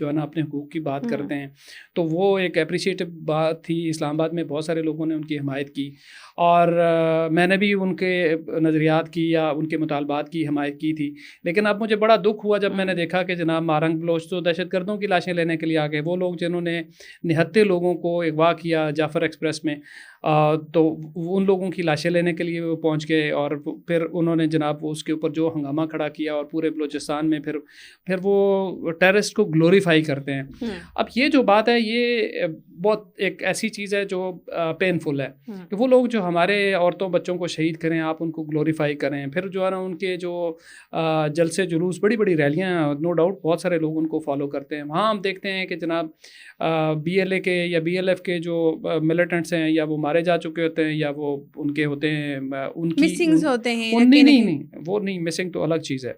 جو ہے نا اپنے حقوق کی بات کرتے ہیں. تو وہ ایک اپریشیٹو بات تھی. اسلام آباد میں بہت سارے لوگوں نے ان کی حمایت کی اور میں نے بھی ان کے نظریات کی یا ان کے مطالبات کی حمایت کی تھی. لیکن اب مجھے بڑا دکھ ہوا جب میں نے دیکھا کہ جناب مارنگ بلوچ تو دہشت گردوں کی لاشیں لینے کے لیے آ گئے. وہ لوگ جنہوں نے 79 لوگوں کو اغوا کیا جعفر ایکسپریس میں, تو ان لوگوں کی لاشیں لینے کے لیے وہ پہنچ گئے اور پھر انہوں نے جناب اس کے اوپر جو ہنگامہ کھڑا کیا اور پورے بلوچستان میں پھر وہ ٹیررسٹ کو گلوریفائی کرتے ہیں. اب یہ جو بات ہے یہ بہت ایک ایسی چیز ہے جو پینفل ہے کہ وہ لوگ جو ہمارے عورتوں بچوں کو شہید کریں, آپ ان کو گلوریفائی کریں. پھر جو ہے نا ان کے جو جلسے جلوس, بڑی بڑی ریلیاں, نو ڈاؤٹ بہت سارے لوگ ان کو فالو کرتے ہیں. وہاں ہم دیکھتے ہیں کہ جناب BLA کے یا BLF کے جو ملیٹنٹس ہیں یا وہ مارے جا چکے ہوتے ہیں یا وہ ان کے ہوتے ہیں, ان کی مسنگز ہوتے ہیں. نہیں وہ نہیں, مسنگ تو الگ چیز ہے.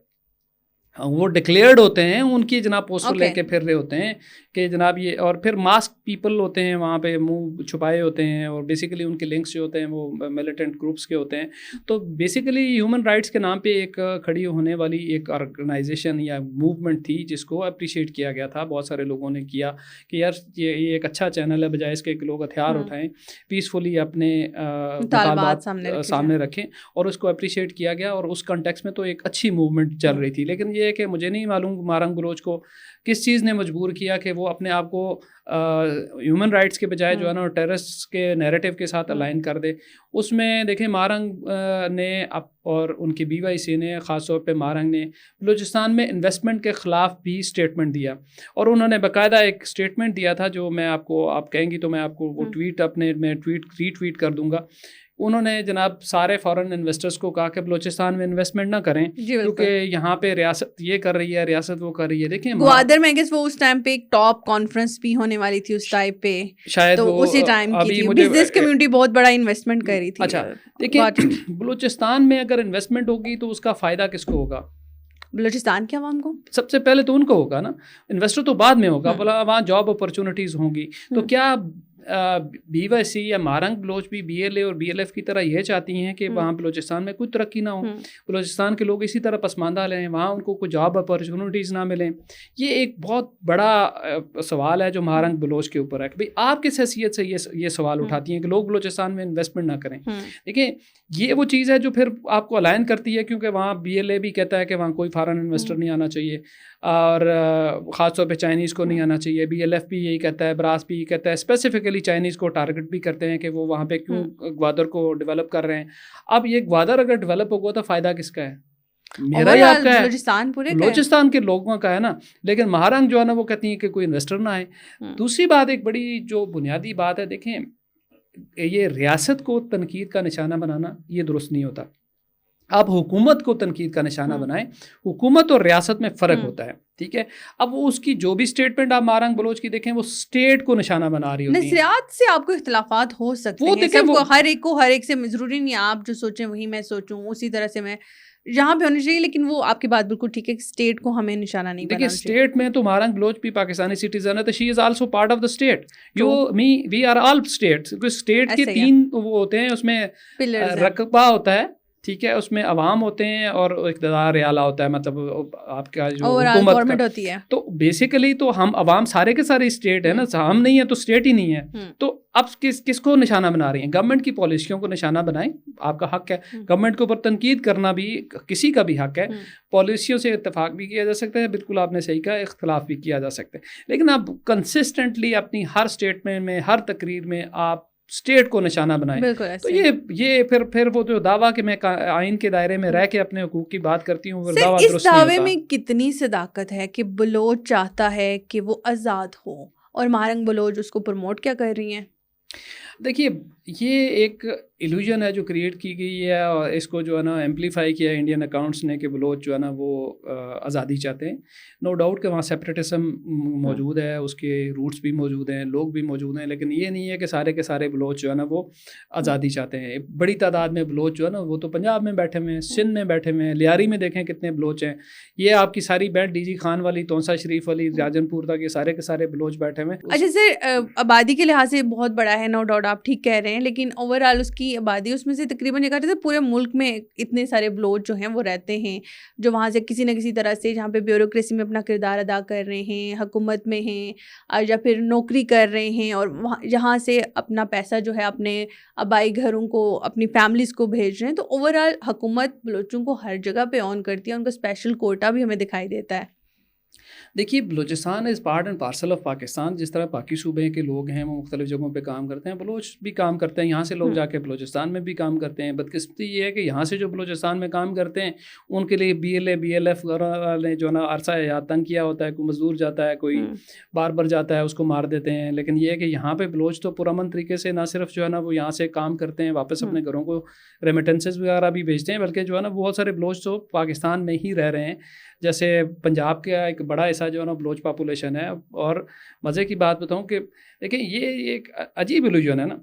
وہ ڈکلیئرڈ ہوتے ہیں, ان کی جناب پوسٹر لے کے پھر رہے ہوتے ہیں کہ جناب یہ, اور پھر ماسک پیپل ہوتے ہیں وہاں پہ, منہ چھپائے ہوتے ہیں اور بیسیکلی ان کے لنکس جو ہوتے ہیں وہ ملیٹنٹ گروپس کے ہوتے ہیں. تو بیسیکلی ہیومن رائٹس کے نام پہ ایک کھڑی ہونے والی ایک آرگنائزیشن یا موومنٹ تھی جس کو اپریشیٹ کیا گیا تھا. بہت سارے لوگوں نے کیا کہ یار یہ ایک اچھا چینل ہے, بجائے اس کے کہ لوگ ہتھیار اٹھائیں, پیسفلی اپنے مطالبات سامنے رکھیں, اور اس کو اپریشیٹ کیا گیا. اور اس کنٹیکس میں تو ایک اچھی موومنٹ چل رہی تھی. لیکن یہ کہ مجھے نہیں معلوم مارنگ بلوچ کو کس چیز نے مجبور کیا کہ وہ اپنے آپ کو ہیومن رائٹس کے بجائے جو ہے نا ٹیررسٹ کے نیریٹو کے ساتھ الائن کر دے. اس میں دیکھیں مارنگ نے اور ان کی BYC نے, خاص طور پہ مارنگ نے بلوچستان میں انویسٹمنٹ کے خلاف بھی اسٹیٹمنٹ دیا, اور انہوں نے باقاعدہ ایک اسٹیٹمنٹ دیا تھا جو میں آپ کہیں گی تو میں آپ کو وہ ٹویٹ ری ٹویٹ کر دوں گا. انہوں نے جناب سارے فارن انویسٹرز کو کہا کہ بلوچستان میں انویسٹمنٹ نہ کریں کیونکہ یہاں پہ ریاست یہ کر رہی ہے, ریاست وہ کر رہی ہے. دیکھیں گوادر میں وہ اس ٹائم پہ ایک ٹاپ کانفرنس بھی ہونے والی تھی اس ٹائم پہ, شاید تو اسی ٹائم کی تھی, بزنس کمیونٹی بہت بڑا انویسٹمنٹ کر رہی تھی. اچھا دیکھیں بلوچستان میں اگر انویسٹمنٹ ہوگی تو اس کا فائدہ کس کو ہوگا؟ بلوچستان کے عوام کو. سب سے پہلے تو ان کو ہوگا نا, انویسٹر تو بعد میں ہوگا. بولا وہاں جاب اپرچونیٹیز ہوں گی. تو کیا BYC یا مارنگ بلوچ بھی BLA اور BLF کی طرح یہ چاہتی ہیں کہ وہاں بلوچستان میں کوئی ترقی نہ ہو, بلوچستان کے لوگ اسی طرح پسماندہ رہیں, وہاں ان کو کوئی جاب اپرچونیٹیز نہ ملیں؟ یہ ایک بہت بڑا سوال ہے جو مارنگ بلوچ کے اوپر ہے کہ بھئی آپ کس حیثیت سے یہ سوال اٹھاتی ہیں کہ لوگ بلوچستان میں انویسٹمنٹ نہ کریں. دیکھیں یہ وہ چیز ہے جو پھر آپ کو الائن کرتی ہے, کیونکہ وہاں BLA بھی کہتا ہے کہ وہاں کوئی فارن انویسٹر نہیں آنا چاہیے, اور خاص طور پہ چائنیز کو نہیں آنا چاہیے. BLF بھی یہی کہتا ہے, براس بھی یہی کہتا ہے, اسپیسیفکلی چائنیز کو ٹارگٹ بھی کرتے ہیں کہ وہ وہاں پہ کیوں گوادر کو ڈیولپ کر رہے ہیں. اب یہ گوادر اگر ڈیولپ ہوگا تو فائدہ کس کا ہے؟ میرا ہی آپ کا ہے, بلوچستان کے لوگوں کا ہے نا. لیکن مہارنگ جو ہے نا وہ کہتی ہیں کہ کوئی انویسٹر نہ آئے. دوسری بات, ایک بڑی جو بنیادی بات ہے, دیکھیں یہ ریاست کو تنقید کا نشانہ بنانا یہ درست نہیں ہوتا. آپ حکومت کو تنقید کا نشانہ بنائیں, حکومت اور ریاست میں فرق ہوتا ہے, ٹھیک ہے. اب وہ اس کی جو بھی اسٹیٹمنٹ آپ مارنگ بلوچ کی دیکھیں, وہ اسٹیٹ کو نشانہ بنا رہی ہوتی ہے. نظریات سے آپ کو اختلافات ہو سکتے ہیں, سب کو ہر ایک سے ضروری نہیں آپ جو سوچیں وہی میں سوچوں, اسی طرح سے میں یہاں پہ ہونی چاہیے. لیکن وہ آپ کی بات بالکل ٹھیک ہے, اسٹیٹ کو ہمیں نشانہ نہیں بنانا چاہیے. دیکھیے اسٹیٹ میں تو مارنگ بلوچ بھی پاکستانی سٹیزن ہے, تو she is also part of the state. We are all state. State کے 3 وہ ہوتے ہیں, اس میں رقبہ ہوتا ہے, ٹھیک ہے, اس میں عوام ہوتے ہیں اور اقتدار اعلیٰ ہوتا ہے, مطلب آپ کا جو حکومت ہوتی ہے. تو بیسیکلی تو ہم عوام سارے کے سارے اسٹیٹ ہے نا, ہم نہیں ہیں تو اسٹیٹ ہی نہیں ہے. تو اب کس کو نشانہ بنا رہی ہیں؟ گورنمنٹ کی پالیسیوں کو نشانہ بنائیں, آپ کا حق ہے. گورنمنٹ کے اوپر تنقید کرنا بھی کسی کا بھی حق ہے. پالیسیوں سے اتفاق بھی کیا جا سکتا ہے, بالکل آپ نے صحیح کہا, اختلاف بھی کیا جا سکتا ہے. لیکن آپ کنسسٹنٹلی اپنی ہر اسٹیٹمنٹ میں, ہر تقریر میں آپ اسٹیٹ کو نشانہ بنائیں. تو یہ پھر وہ جو دعویٰ کہ میں آئین کے دائرے میں رہ کے اپنے حقوق کی بات کرتی ہوں, اس دعوے میں کتنی صداقت ہے کہ بلوچ چاہتا ہے کہ وہ آزاد ہو, اور مارنگ بلوچ اس کو پروموٹ کیا کر رہی ہیں؟ دیکھیے یہ ایک ایلوژن ہے جو کریٹ کی گئی ہے, اور اس کو جو ہے نا ایمپلیفائی کیا انڈین اکاؤنٹس نے کہ بلوچ جو ہے نا وہ آزادی چاہتے ہیں. نو ڈاؤٹ کہ وہاں سیپریٹزم موجود ہے, اس کے روٹس بھی موجود ہیں, لوگ بھی موجود ہیں, لیکن یہ نہیں ہے کہ سارے کے سارے بلوچ جو ہے نا وہ آزادی چاہتے ہیں. بڑی تعداد میں بلوچ جو ہے نا وہ تو پنجاب میں بیٹھے ہوئے ہیں, سندھ میں بیٹھے ہوئے ہیں, لیاری میں دیکھیں کتنے بلوچ ہیں. یہ آپ کی ساری بینٹ DG خان والی, تونسا شریف والی, راجن پور تک, یہ سارے کے سارے بلوچ بیٹھے ہوئے ہیں. اچھا سر, آبادی کے لحاظ سے بہت بڑا ہے, نو ڈاؤٹ ریکارڈ آپ ٹھیک کہہ رہے ہیں, لیکن اوور آل اس کی آبادی اس میں سے تقریباً یہ کہتے تھے پورے ملک میں اتنے سارے بلوچ جو ہیں وہ رہتے ہیں, جو وہاں سے کسی نہ کسی طرح سے جہاں پہ بیوروکریسی میں اپنا کردار ادا کر رہے ہیں, حکومت میں ہیں یا پھر نوکری کر رہے ہیں, اور وہاں جہاں سے اپنا پیسہ جو ہے اپنے آبائی گھروں کو, اپنی فیملیز کو بھیج رہے ہیں. تو اوور آل حکومت بلوچوں کو ہر جگہ پہ آن کرتی ہے, ان کا اسپیشل کوٹا بھی ہمیں دکھائی دیتا ہے. دیکھیے Balochistan is part and parcel of Pakistan. جس طرح باقی صوبے کے لوگ ہیں وہ مختلف جگہوں پہ کام کرتے ہیں, بلوچ بھی کام کرتے ہیں. یہاں سے لوگ جا کے بلوچستان میں بھی کام کرتے ہیں. بدقسمتی یہ ہے کہ یہاں سے جو بلوچستان میں کام کرتے ہیں ان کے لیے BLF وغیرہ نے جو ہے نا عرصہ حیات تنگ کیا ہوتا ہے. کوئی مزدور جاتا ہے, کوئی بار جاتا ہے, اس کو مار دیتے ہیں. لیکن یہ ہے کہ یہاں پہ بلوچ تو پرامن طریقے سے نہ صرف جو ہے نا وہ یہاں سے کام کرتے ہیں, واپس اپنے گھروں کو ریمیٹنسز وغیرہ بھی بھیجتے ہیں, بلکہ جو ہے نا بہت سارے بلوچ تو پاکستان میں ہی رہ رہے ہیں. جیسے پنجاب کا ایک بڑا حصہ جو ہے نا بلوچ پاپولیشن ہے. اور مزے کی بات بتاؤں کہ دیکھیں یہ ایک عجیب ایلوژن ہے نا.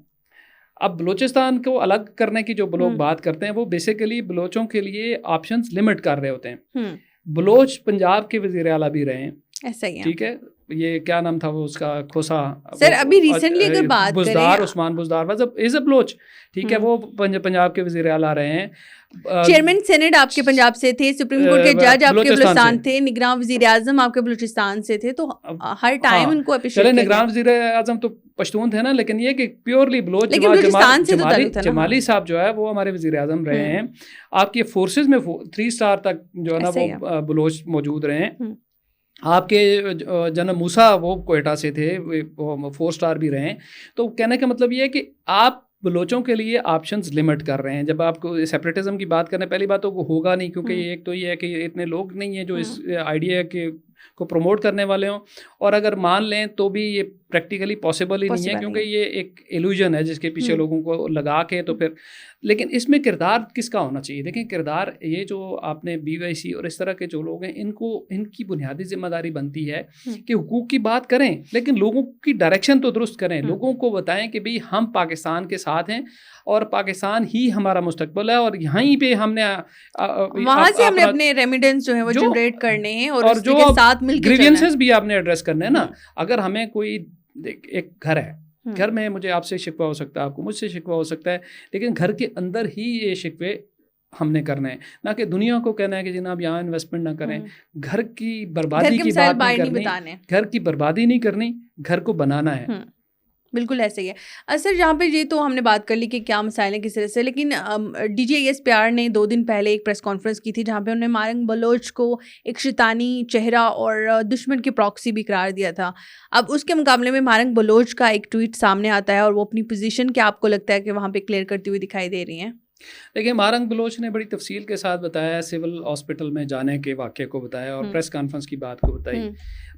اب بلوچستان کو الگ کرنے کی جو لوگ بات کرتے ہیں وہ بیسیکلی بلوچوں کے لیے آپشنز لمٹ کر رہے ہوتے ہیں. بلوچ پنجاب کے وزیر اعلیٰ بھی رہے ہیں, ایسا ہی ہے, ٹھیک ہے. یہ کیا نام تھا وہ اس کا, کھوسا سر ابھی ریسنٹلی اگر بات بزدار, عثمان بزدار از اے بلوچ, ٹھیک ہے. وہ پنجاب کے وزیر اعلیٰ رہے ہیں. چیئرمین سینٹ آپ کے پنجاب سے تھے, سپریم کورٹ کے جج آپ کے بلوچستان تھے, نگراں وزیر اعظم آپ کے بلوچستان سے تھے. تو ہر ٹائم ان کو اپریشیٹ کیا. نگراں وزیر اعظم تو پشتون تھے نا, لیکن یہ کہ پیورلی بلوچ جمالی صاحب جو ہے وہ ہمارے وزیر اعظم رہے ہیں. آپ کے فورسز میں 3 اسٹار تک جو ہے نا وہ بلوچ موجود رہے ہیں. آپ کے جنرل موسیٰ وہ کوئٹہ سے تھے, وہ 4 اسٹار بھی رہے ہیں. تو کہنے کا مطلب یہ ہے کہ آپ بلوچوں کے لیے آپشنز لمٹ کر رہے ہیں. جب آپ کو سیپریٹزم کی بات کریں, پہلی بات تو وہ ہوگا نہیں, کیونکہ ایک تو یہ ہے کہ اتنے لوگ نہیں ہیں جو اس آئیڈیا کے کو پروموٹ کرنے والے ہوں, اور اگر مان لیں تو بھی یہ پریکٹیکلی پاسبل ہی نہیں ہے, کیونکہ یہ ایک ایلوژن ہے جس کے پیچھے لوگوں کو لگا کے تو پھر. لیکن اس میں کردار کس کا ہونا چاہیے؟ دیکھیں کردار یہ جو آپ نے BYC اور اس طرح کے جو لوگ ہیں ان کی بنیادی ذمہ داری بنتی ہے کہ حقوق کی بات کریں, لیکن لوگوں کی ڈائریکشن تو درست کریں. لوگوں کو بتائیں کہ بھئی ہم پاکستان کے ساتھ ہیں اور پاکستان ہی ہمارا مستقبل ہے, اور یہیں پہ ہم نے وہاں سے ہم نے اپنے ریمیڈنس جو ہیں وہ جنریٹ کرنے ہیں, اور اس کے ساتھ مل کے گریوینسز بھی آپ نے ایڈریس کرنے ہیں نا. اگر ہمیں کوئی ایک گھر ہے, گھر میں مجھے آپ سے شکوہ ہو سکتا ہے, آپ کو مجھ سے شکوہ ہو سکتا ہے, لیکن گھر کے اندر ہی یہ شکوے ہم نے کرنا ہے, نہ کہ دنیا کو کہنا ہے کہ جناب یہاں انویسٹمنٹ نہ کریں. گھر کی بربادی کی بات نہیں کرنی, گھر کی بربادی نہیں کرنی, گھر کو بنانا ہے. بالکل ایسے ہی ہے سر. جہاں پہ یہ تو ہم نے بات کر لی کہ کیا مسائل ہیں کس طرح سے, لیکن DGISPR نے 2 دن پہلے ایک پریس کانفرنس کی تھی جہاں پہ انہوں نے مارنگ بلوچ کو ایک شیطانی چہرہ اور دشمن کی پراکسی بھی قرار دیا تھا. اب اس کے مقابلے میں مارنگ بلوچ کا ایک ٹویٹ سامنے آتا ہے, اور وہ اپنی پوزیشن کیا آپ کو لگتا ہے کہ وہاں پہ کلیئر کرتی ہوئی دکھائی دے رہی ہیں؟ دیکھیں مارنگ بلوچ نے بڑی تفصیل کے ساتھ بتایا, سول ہاسپٹل میں جانے کے واقعے کو بتایا اور پریس کانفرنس کی بات کو بتائی.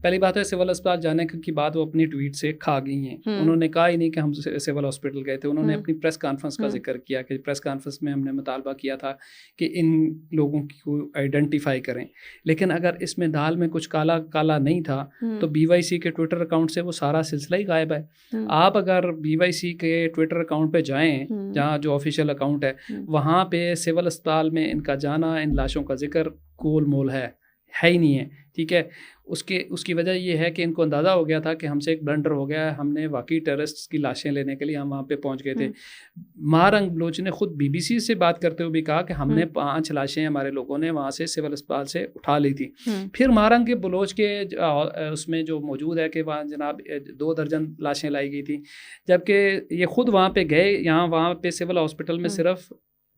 پہلی بات ہے سول اسپتال جانے کی بات وہ اپنی ٹویٹ سے کھا گئی ہیں. انہوں نے کہا ہی نہیں کہ ہم سول ہاسپٹل گئے تھے. انہوں نے اپنی پریس کانفرنس کا ذکر کیا کہ پریس کانفرنس میں ہم نے مطالبہ کیا تھا کہ ان لوگوں کو آئیڈینٹیفائی کریں, لیکن اگر اس میں دال میں کچھ کالا کالا نہیں تھا تو BYC کے ٹویٹر اکاؤنٹ سے وہ سارا سلسلہ ہی غائب ہے. آپ اگر BYC کے ٹویٹر اکاؤنٹ پہ جائیں, جہاں جو آفیشیل اکاؤنٹ ہے, وہاں پہ سول اسپتال میں ان کا جانا, ان لاشوں کا ذکر گول مول ہے ہی نہیں ہے, ٹھیک ہے. اس کی وجہ یہ ہے کہ ان کو اندازہ ہو گیا تھا کہ ہم سے ایک بلنڈر ہو گیا ہے, ہم نے واقعی ٹیررسٹ کی لاشیں لینے کے لیے ہم وہاں پہ پہنچ گئے تھے. مارنگ بلوچ نے خود BBC سے بات کرتے ہوئے بھی کہا کہ ہم نے 5 لاشیں ہمارے لوگوں نے وہاں سے سول اسپتال سے اٹھا لی تھی. پھر مارنگ کے بلوچ کے اس میں جو موجود ہے کہ وہاں جناب 2 درجن لاشیں لائی گئی تھیں, جبکہ یہ خود وہاں پہ گئے, وہاں پہ سول ہاسپٹل میں صرف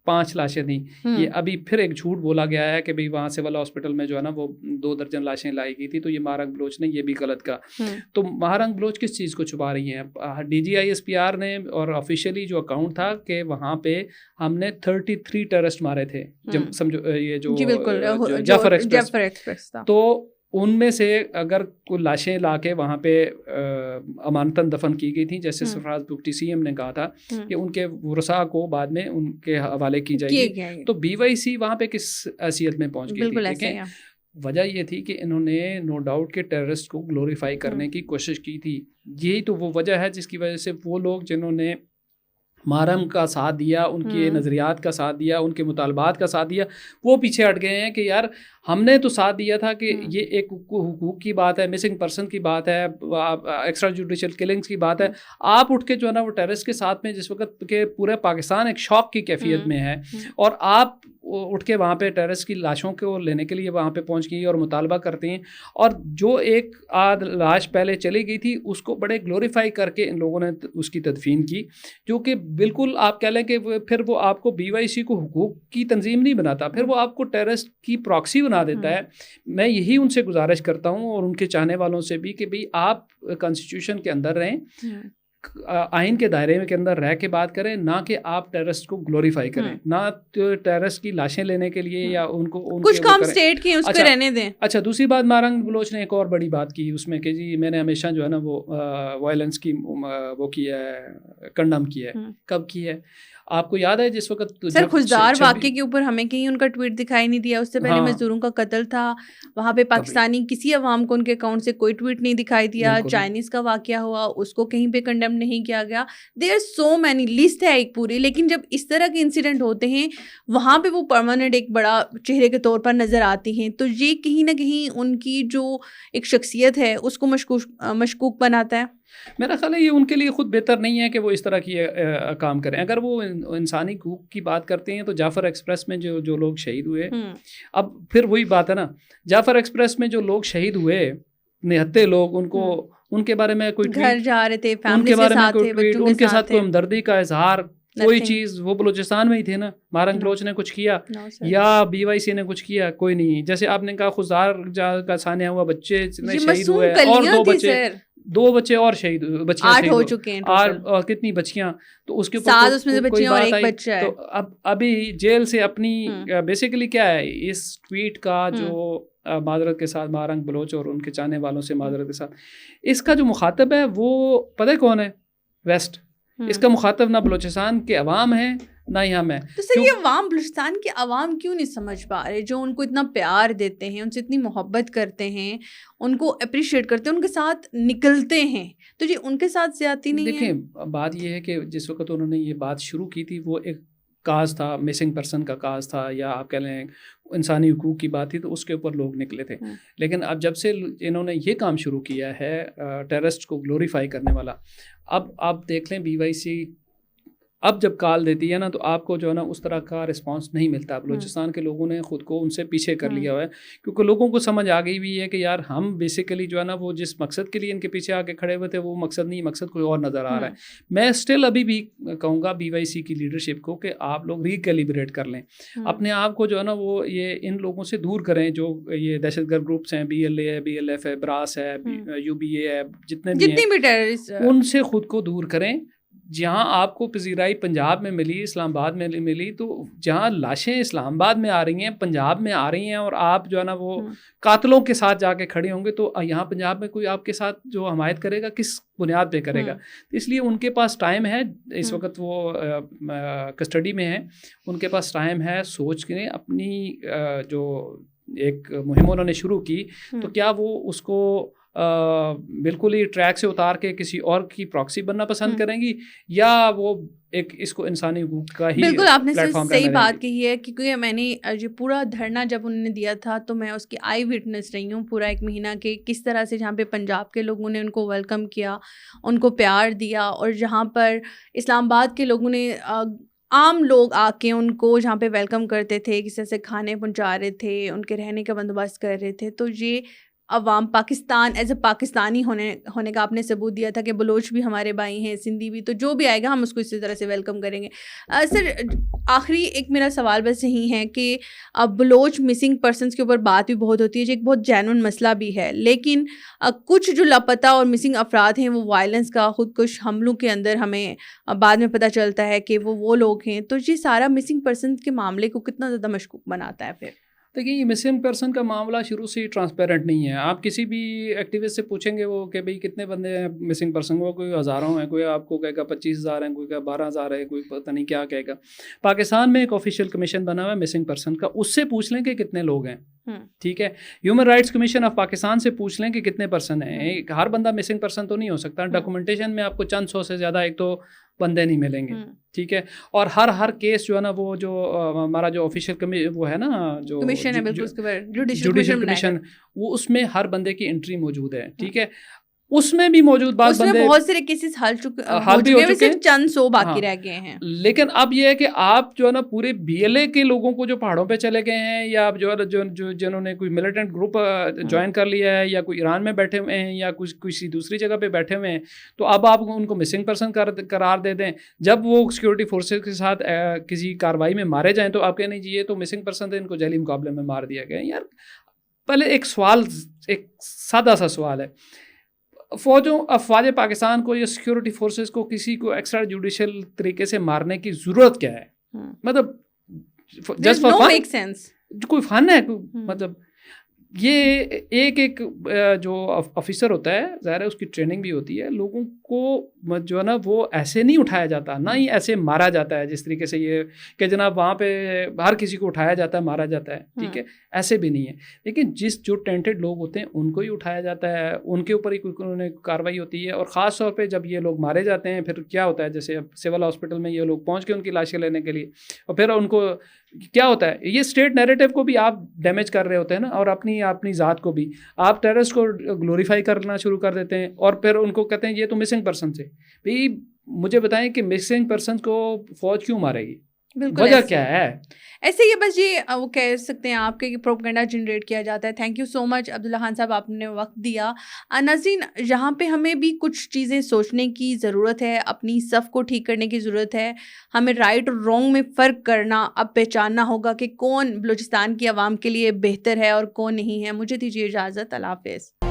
5 لاشیں تھیں. یہ ابھی پھر ایک جھوٹ بولا گیا ہے کہ بھئی وہاں سول ہاسپٹل میں جو ہے نا وہ 2 درجن لاشیں لائی گئی تھی. تو یہ مارنگ بلوچ نے یہ بھی غلط کہا. تو مارنگ بلوچ کس چیز کو چھپا رہی ہیں؟ DGISPR نے اور آفیشیلی جو اکاؤنٹ تھا کہ وہاں پہ ہم نے 33 ٹیررسٹ مارے تھے, سمجھو یہ جو جعفر ایکسپریس تھا, تو ان میں سے اگر کوئی لاشیں لا کے وہاں پہ امانتاً دفن کی گئی تھیں, جیسے سرفراز بگٹی CM نے کہا تھا کہ ان کے ورثاء کو بعد میں ان کے حوالے کی جائے گی, تو BYC وہاں پہ کس حیثیت میں پہنچ گئی تھی؟ دیکھیں وجہ یہ تھی کہ انہوں نے نو ڈاؤٹ کہ ٹیررسٹ کو گلوریفائی کرنے کی کوشش کی تھی. یہی تو وہ وجہ ہے جس کی وجہ سے وہ لوگ جنہوں نے محرم کا ساتھ دیا, ان کے نظریات کا ساتھ دیا, ان کے مطالبات کا ساتھ دیا, وہ پیچھے ہٹ گئے ہیں کہ یار ہم نے تو ساتھ دیا تھا کہ یہ ایک حقوق کی بات ہے, مسنگ پرسن کی بات ہے, ایکسٹرا جوڈیشل کلنگس کی بات ہے. آپ اٹھ کے جو ہے نا وہ ٹیررسٹ کے ساتھ میں, جس وقت کہ پورے پاکستان ایک شوق کی کیفیت میں ہے, اور آپ اٹھ کے وہاں پہ ٹیررسٹ کی لاشوں کو لینے کے لیے وہاں پہ پہنچ گئی اور مطالبہ کرتے ہیں, اور جو ایک آدھ لاش پہلے چلی گئی تھی اس کو بڑے گلوریفائی کر کے ان لوگوں نے اس کی تدفین کی, جو کہ بالکل آپ کہہ لیں کہ پھر وہ آپ کو BYC کو حقوق کی تنظیم نہیں بناتا, پھر وہ آپ کو ٹیررسٹ کی پراکسی بنا دیتا ہے. میں یہی ان سے گزارش کرتا ہوں اور ان کے چاہنے والوں سے بھی کہ بھئی آپ کانسٹیٹیوشن کے اندر رہیں, آئین کے دائرے کے اندر رہ کے بات کریں, نہ کہ آپ ٹیررسٹ کو گلوریفائی کریں, نہ ٹیررسٹ کی لاشیں لینے کے لیے یا ان کو کچھ کام اسٹیٹ کی اس پہ رہنے دیں. اچھا, دوسری بات مہرنگ بلوچ نے ایک اور بڑی بات کی اس میں کہ جی میں نے ہمیشہ جو ہے نا وہ وائلنس کی وہ کیا ہے, کنڈم کیا ہے. کب کی ہے آپ کو یاد ہے؟ جس وقت سر خوشدار واقعے کے اوپر ہمیں کہیں ان کا ٹویٹ دکھائی نہیں دیا. اس سے پہلے مزدوروں کا قتل تھا, وہاں پہ پاکستانی کسی عوام کو ان کے اکاؤنٹ سے کوئی ٹویٹ نہیں دکھائی دیا. چائنیز کا واقعہ ہوا, اس کو کہیں پہ کنڈم نہیں کیا گیا. دیر سو مینی, لسٹ ہے ایک پوری. لیکن جب اس طرح کے انسیڈنٹ ہوتے ہیں وہاں پہ وہ پرماننٹ ایک بڑا چہرے کے طور پر نظر آتے ہیں, تو یہ کہیں نہ کہیں ان کی جو ایک شخصیت ہے اس کو مشکوک بناتا ہے. میرا خیال ہے یہ ان کے لیے خود بہتر نہیں ہے کہ وہ اس طرح کی کام کریں. اگر وہ انسانی حقوق کی بات کرتے ہیں تو جعفر ایکسپریس میں جو لوگ شہید ہوئے, اب پھر وہی بات ہے نا, جعفر ایکسپریس میں جو لوگ شہید ہوئے, نہتے لوگ, ان کے بارے میں کوئی گھر جا رہے تھے, ان کے بارے میں کوئی ان کے ساتھ کوئی ہمدردی کا اظہار, کوئی چیز, وہ بلوچستان میں ہی تھے نا, مہرنگ بلوچ نے کچھ کیا یا BYC نے کچھ کیا؟ کوئی نہیں. جیسے آپ نے کہا خزار کا سانحہ ہوا, بچے شہید ہوئے, اور دو بچے اور شہید, بچیاں 8 ہو چکے ہیں اور کتنی بچیاں, تو اس کے اوپر کوئی بات آئی. تو اب ابھی جیل سے اپنی بیسیکلی کیا ہے اس ٹویٹ کا جو معذرت کے ساتھ مہرنگ بلوچ اور ان کے چاہنے والوں سے معذرت کے ساتھ, اس کا جو مخاطب ہے وہ پتہ ہے کون ہے؟ ویسٹ. اس کا مخاطب نہ بلوچستان کے عوام ہے نہ ہی ہم ہیں. تو سر یہ عوام, بلوچستان کے عوام کیوں نہیں سمجھ پا رہے, جو ان کو اتنا پیار دیتے ہیں, ان سے اتنی محبت کرتے ہیں, ان کو اپریشیٹ کرتے ہیں, ان کے ساتھ نکلتے ہیں, تو یہ ان کے ساتھ زیادتی نہیں ہے؟ دیکھیں بات یہ ہے کہ جس وقت انہوں نے یہ بات شروع کی تھی وہ ایک کاز تھا, مسنگ پرسن کا کاز تھا, یا آپ کہہ لیں انسانی حقوق کی بات تھی, تو اس کے اوپر لوگ نکلے تھے. لیکن اب جب سے انہوں نے یہ کام شروع کیا ہے ٹیررسٹ کو گلوریفائی کرنے والا, اب آپ دیکھ لیں BYC اب جب کال دیتی ہے نا تو آپ کو جو ہے نا اس طرح کا رسپانس نہیں ملتا. بلوچستان کے لوگوں نے خود کو ان سے پیچھے کر لیا ہوا ہے, کیونکہ لوگوں کو سمجھ آ گئی بھی ہے کہ یار ہم بیسیکلی جو ہے نا وہ جس مقصد کے لیے ان کے پیچھے آ کے کھڑے ہوئے تھے وہ مقصد نہیں, مقصد کوئی اور نظر آ رہا ہے. میں اسٹل ابھی بھی کہوں گا BYC کی لیڈرشپ کو کہ آپ لوگ ریکیلیبریٹ کر لیں اپنے آپ کو, جو ہے نا وہ یہ ان لوگوں سے دور کریں جو یہ دہشت گرد گروپس ہیں, BLA ہے, BLF ہے, براس ہے, UBA ہے, جتنے بھی ٹیررسٹ, ان سے خود کو دور کریں. جہاں آپ کو پذیرائی پنجاب میں ملی, اسلام آباد میں ملی, تو جہاں لاشیں اسلام آباد میں آ رہی ہیں, پنجاب میں آ رہی ہیں, اور آپ جو ہے نا وہ قاتلوں کے ساتھ جا کے کھڑے ہوں گے, تو یہاں پنجاب میں کوئی آپ کے ساتھ جو حمایت کرے گا کس بنیاد پہ کرے گا؟ اس لیے ان کے پاس ٹائم ہے, اس وقت وہ کسٹڈی میں ہیں, ان کے پاس ٹائم ہے سوچ کے اپنی جو ایک مہم انہوں نے شروع کی, تو کیا وہ اس کو بالکل ہی ٹریک سے اتار کے کسی اور کی پراکسی بننا پسند کریں گی, یا وہ ایک اس کو انسانی حقوق کا ہی بالکل آپ نے صحیح بات کہی ہے. کیونکہ میں نے یہ پورا دھرنا جب انہوں نے دیا تھا تو میں اس کی آئی وٹنس رہی ہوں پورا 1 مہینہ کہ کس طرح سے جہاں پہ پنجاب کے لوگوں نے ان کو ویلکم کیا, ان کو پیار دیا, اور جہاں پر اسلام آباد کے لوگوں نے عام لوگ آ کے ان کو جہاں پہ ویلکم کرتے تھے, کسی طرح سے کھانے پہنچا رہے تھے, ان کے رہنے کا بندوبست کر رہے تھے. تو یہ عوام پاکستان ایز اے پاکستانی ہونے کا آپ نے ثبوت دیا تھا کہ بلوچ بھی ہمارے بھائی ہیں, سندھی بھی, تو جو بھی آئے گا ہم اس کو اسی طرح سے ویلکم کریں گے. سر آخری ایک میرا سوال بس یہی ہے کہ بلوچ مسنگ پرسنس کے اوپر بات بھی بہت ہوتی ہے, جو ایک بہت جینون مسئلہ بھی ہے, لیکن کچھ جو لاپتہ اور مسنگ افراد ہیں وہ وائلنس کا خودکش حملوں کے اندر ہمیں بعد میں پتہ چلتا ہے کہ وہ لوگ ہیں. تو یہ سارا مسنگ پرسنس کے معاملے کو کتنا زیادہ مشکوک بناتا ہے؟ پھر دیکھیے یہ مسنگ پرسن کا معاملہ شروع سے ہی ٹرانسپیرنٹ نہیں ہے. آپ کسی بھی ایکٹیوسٹ سے پوچھیں گے وہ کہ بھئی کتنے بندے ہیں مسنگ پرسن, وہ کوئی ہزاروں ہیں, کوئی آپ کو کہے گا 25,000 ہیں, کوئی کہا 12,000 ہے, کوئی پتہ نہیں کیا کہے گا. پاکستان میں ایک آفیشیل کمیشن بنا ہوا ہے مسنگ پرسن کا, اس سے پوچھ لیں کہ کتنے لوگ ہیں. ٹھیک ہے, human rights commission of Pakistan سے پوچھ لیں کہ کتنے پرسن ہیں. ہر بندہ مسنگ پرسن تو نہیں ہو سکتا. ڈاکومنٹیشن میں آپ کو چند سو سے زیادہ ایک تو بندے نہیں ملیں گے, ٹھیک ہے. اور ہر کیس جو ہے نا وہ جو ہمارا جو آفیشیل وہ ہے نا جو کمیشن ہے, بالکل اس کے بعد جوڈیشل کمیشن, وہ اس میں ہر بندے کی انٹری موجود ہے, ٹھیک ہے. اس میں بھی موجود بعض بندے, بہت سارے کیسز حل بھی ہو چکے ہیں, چند 100 باقی رہ گئے ہیں. لیکن اب یہ ہے کہ آپ جو ہے نا پورے بی ایل اے کے لوگوں کو جو پہاڑوں پہ چلے گئے ہیں, یا جو جنہوں نے کوئی ملیٹنٹ گروپ جوائن کر لیا ہے, یا کوئی ایران میں بیٹھے ہوئے ہیں, یا کسی دوسری جگہ پہ بیٹھے ہوئے ہیں, تو اب آپ ان کو مسنگ پرسن قرار دے دیں. جب وہ سیکورٹی فورسز کے ساتھ کسی کارروائی میں مارے جائیں تو آپ کہنے جی یہ تو مسنگ پرسن تھے, ان کو جیلی مقابلے میں مار دیا گیا. یار پہلے ایک سوال, ایک سادہ سا سوال ہے, افواج پاکستان کو یا سیکورٹی فورسز کو کسی کو ایکسٹرا جوڈیشل طریقے سے مارنے کی ضرورت کیا ہے؟ مطلب جسٹ فار فن, کوئی فن ہے؟ مطلب یہ ایک جو آفیسر ہوتا ہے, ظاہر ہے اس کی ٹریننگ بھی ہوتی ہے, لوگوں کو جو ہے نا وہ ایسے نہیں اٹھایا جاتا, نہ ہی ایسے مارا جاتا ہے جس طریقے سے یہ کہ جناب وہاں پہ ہر کسی کو اٹھایا جاتا ہے, مارا جاتا ہے, ٹھیک ہے, ایسے بھی نہیں ہے. لیکن جو ٹینٹڈ لوگ ہوتے ہیں ان کو ہی اٹھایا جاتا ہے, ان کے اوپر ہی کوئی کارروائی ہوتی ہے. اور خاص طور پہ جب یہ لوگ مارے جاتے ہیں پھر کیا ہوتا ہے, جیسے اب سول ہاسپٹل میں یہ لوگ پہنچ کے ان کی لاشیں لینے کے لیے, اور پھر ان کو کیا ہوتا ہے, یہ اسٹیٹ نیریٹو کو بھی آپ ڈیمیج کر رہے ہوتے ہیں نا, اور اپنی ذات کو بھی آپ ٹیررسٹ کو گلوریفائی کرنا شروع کر دیتے ہیں, اور پھر ان کو کہتے ہیں یہ تو مسنگ پرسن سے. بھئی مجھے بتائیں کہ مسنگ پرسن کو فوج کیوں مارے گی, وجہ کیا ہے؟ ایسے ہی بس یہ وہ کہہ سکتے ہیں آپ کے پروپیگنڈا جنریٹ کیا جاتا ہے. تھینک یو سو مچ عبداللہ خان صاحب, آپ نے وقت دیا. ناظرین, یہاں پہ ہمیں بھی کچھ چیزیں سوچنے کی ضرورت ہے, اپنی صف کو ٹھیک کرنے کی ضرورت ہے. ہمیں رائٹ اور رانگ میں فرق کرنا, اب پہچاننا ہوگا کہ کون بلوچستان کی عوام کے لیے بہتر ہے اور کون نہیں ہے. مجھے دیجیے اجازت, اللہ حافظ.